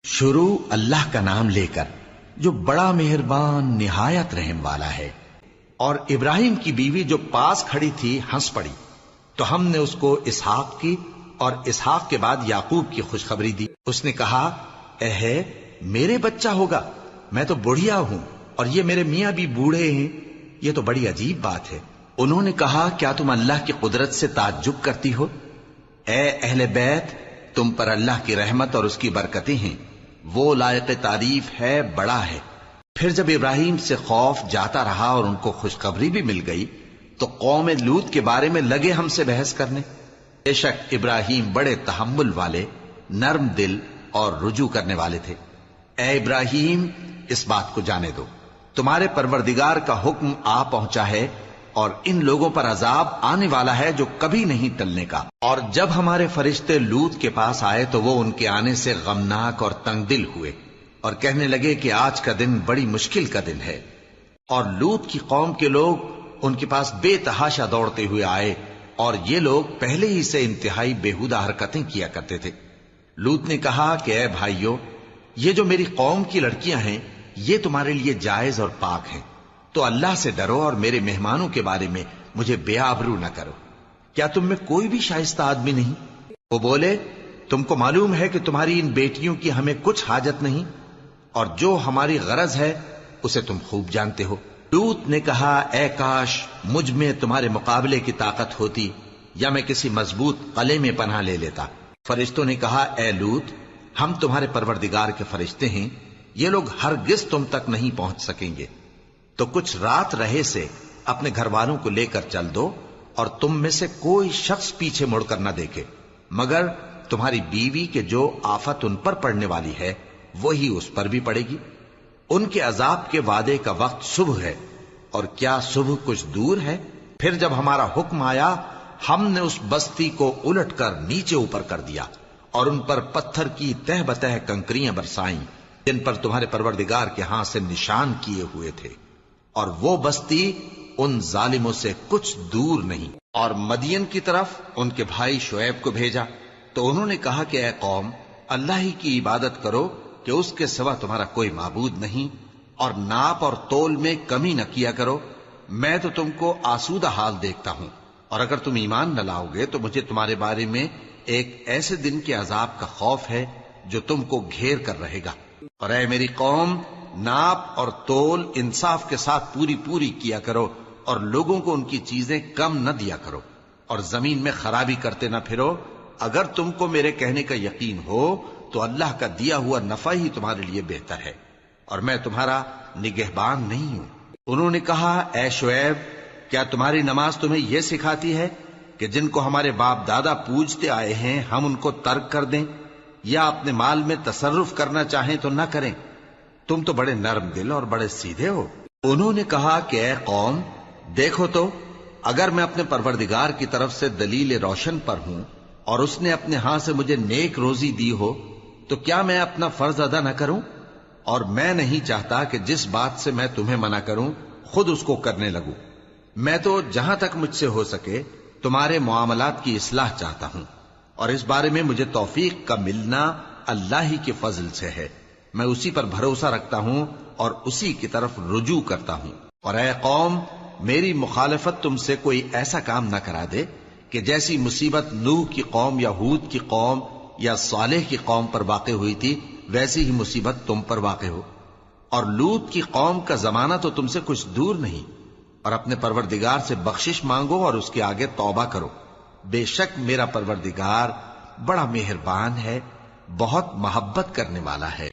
شروع اللہ کا نام لے کر جو بڑا مہربان نہایت رحم والا ہے۔ اور ابراہیم کی بیوی جو پاس کھڑی تھی ہنس پڑی، تو ہم نے اس کو اسحاق کی اور اسحاق کے بعد یعقوب کی خوشخبری دی۔ اس نے کہا، اے میرے بچہ ہوگا، میں تو بڑھیا ہوں اور یہ میرے میاں بھی بوڑھے ہیں، یہ تو بڑی عجیب بات ہے۔ انہوں نے کہا، کیا تم اللہ کی قدرت سے تعجب کرتی ہو؟ اے اہل بیت، تم پر اللہ کی رحمت اور اس کی برکتیں ہیں، وہ لائق تعریف ہے، بڑا ہے۔ پھر جب ابراہیم سے خوف جاتا رہا اور ان کو خوشخبری بھی مل گئی تو قوم لوط کے بارے میں لگے ہم سے بحث کرنے۔ بے شک ابراہیم بڑے تحمل والے، نرم دل اور رجوع کرنے والے تھے۔ اے ابراہیم، اس بات کو جانے دو، تمہارے پروردگار کا حکم آ پہنچا ہے اور ان لوگوں پر عذاب آنے والا ہے جو کبھی نہیں ٹلنے کا۔ اور جب ہمارے فرشتے لوط کے پاس آئے تو وہ ان کے آنے سے غمناک اور تنگ دل ہوئے اور کہنے لگے کہ آج کا دن بڑی مشکل کا دن ہے۔ اور لوط کی قوم کے لوگ ان کے پاس بے تحاشا دوڑتے ہوئے آئے، اور یہ لوگ پہلے ہی سے انتہائی بےہودہ حرکتیں کیا کرتے تھے۔ لوط نے کہا کہ اے بھائیو، یہ جو میری قوم کی لڑکیاں ہیں یہ تمہارے لیے جائز اور پاک ہیں، تو اللہ سے ڈرو اور میرے مہمانوں کے بارے میں مجھے بے آبرو نہ کرو۔ کیا تم میں کوئی بھی شائستہ آدمی نہیں؟ وہ بولے، تم کو معلوم ہے کہ تمہاری ان بیٹیوں کی ہمیں کچھ حاجت نہیں، اور جو ہماری غرض ہے اسے تم خوب جانتے ہو۔ لوط نے کہا، اے کاش مجھ میں تمہارے مقابلے کی طاقت ہوتی، یا میں کسی مضبوط قلعے میں پناہ لے لیتا۔ فرشتوں نے کہا، اے لوط، ہم تمہارے پروردگار کے فرشتے ہیں، یہ لوگ ہرگز تم تک نہیں پہنچ سکیں گے، تو کچھ رات رہے سے اپنے گھر والوں کو لے کر چل دو، اور تم میں سے کوئی شخص پیچھے مڑ کر نہ دیکھے مگر تمہاری بیوی کے جو آفت ان پر پڑنے والی ہے وہی اس پر بھی پڑے گی۔ ان کے عذاب کے وعدے کا وقت صبح ہے، اور کیا صبح کچھ دور ہے؟ پھر جب ہمارا حکم آیا ہم نے اس بستی کو الٹ کر نیچے اوپر کر دیا اور ان پر پتھر کی تہ بتہ کنکریاں برسائیں جن پر تمہارے پروردگار کے ہاں سے نشان کیے ہوئے تھے، اور وہ بستی ان ظالموں سے کچھ دور نہیں۔ اور مدین کی طرف ان کے بھائی شعیب کو بھیجا تو انہوں نے کہا کہ اے قوم، اللہ ہی کی عبادت کرو کہ اس کے سوا تمہارا کوئی معبود نہیں، اور ناپ اور تول میں کمی نہ کیا کرو، میں تو تم کو آسودہ حال دیکھتا ہوں، اور اگر تم ایمان نہ لاؤ گے تو مجھے تمہارے بارے میں ایک ایسے دن کے عذاب کا خوف ہے جو تم کو گھیر کر رہے گا۔ اور اے میری قوم، ناپ اور تول انصاف کے ساتھ پوری پوری کیا کرو، اور لوگوں کو ان کی چیزیں کم نہ دیا کرو، اور زمین میں خرابی کرتے نہ پھرو۔ اگر تم کو میرے کہنے کا یقین ہو تو اللہ کا دیا ہوا نفع ہی تمہارے لیے بہتر ہے، اور میں تمہارا نگہبان نہیں ہوں۔ انہوں نے کہا، اے شعیب، کیا تمہاری نماز تمہیں یہ سکھاتی ہے کہ جن کو ہمارے باپ دادا پوجتے آئے ہیں ہم ان کو ترک کر دیں، یا اپنے مال میں تصرف کرنا چاہیں تو نہ کریں؟ تم تو بڑے نرم دل اور بڑے سیدھے ہو۔ انہوں نے کہا کہ اے قوم، دیکھو تو، اگر میں اپنے پروردگار کی طرف سے دلیل روشن پر ہوں اور اس نے اپنے ہاں سے مجھے نیک روزی دی ہو تو کیا میں اپنا فرض ادا نہ کروں؟ اور میں نہیں چاہتا کہ جس بات سے میں تمہیں منع کروں خود اس کو کرنے لگوں۔ میں تو جہاں تک مجھ سے ہو سکے تمہارے معاملات کی اصلاح چاہتا ہوں، اور اس بارے میں مجھے توفیق کا ملنا اللہ ہی کے فضل سے ہے۔ میں اسی پر بھروسہ رکھتا ہوں اور اسی کی طرف رجوع کرتا ہوں۔ اور اے قوم، میری مخالفت تم سے کوئی ایسا کام نہ کرا دے کہ جیسی مصیبت نوح کی قوم یا ہود کی قوم یا صالح کی قوم پر واقع ہوئی تھی ویسی ہی مصیبت تم پر واقع ہو۔ اور لوط کی قوم کا زمانہ تو تم سے کچھ دور نہیں، اور اپنے پروردگار سے بخشش مانگو اور اس کے آگے توبہ کرو، بے شک میرا پروردگار بڑا مہربان ہے، بہت محبت کرنے والا ہے۔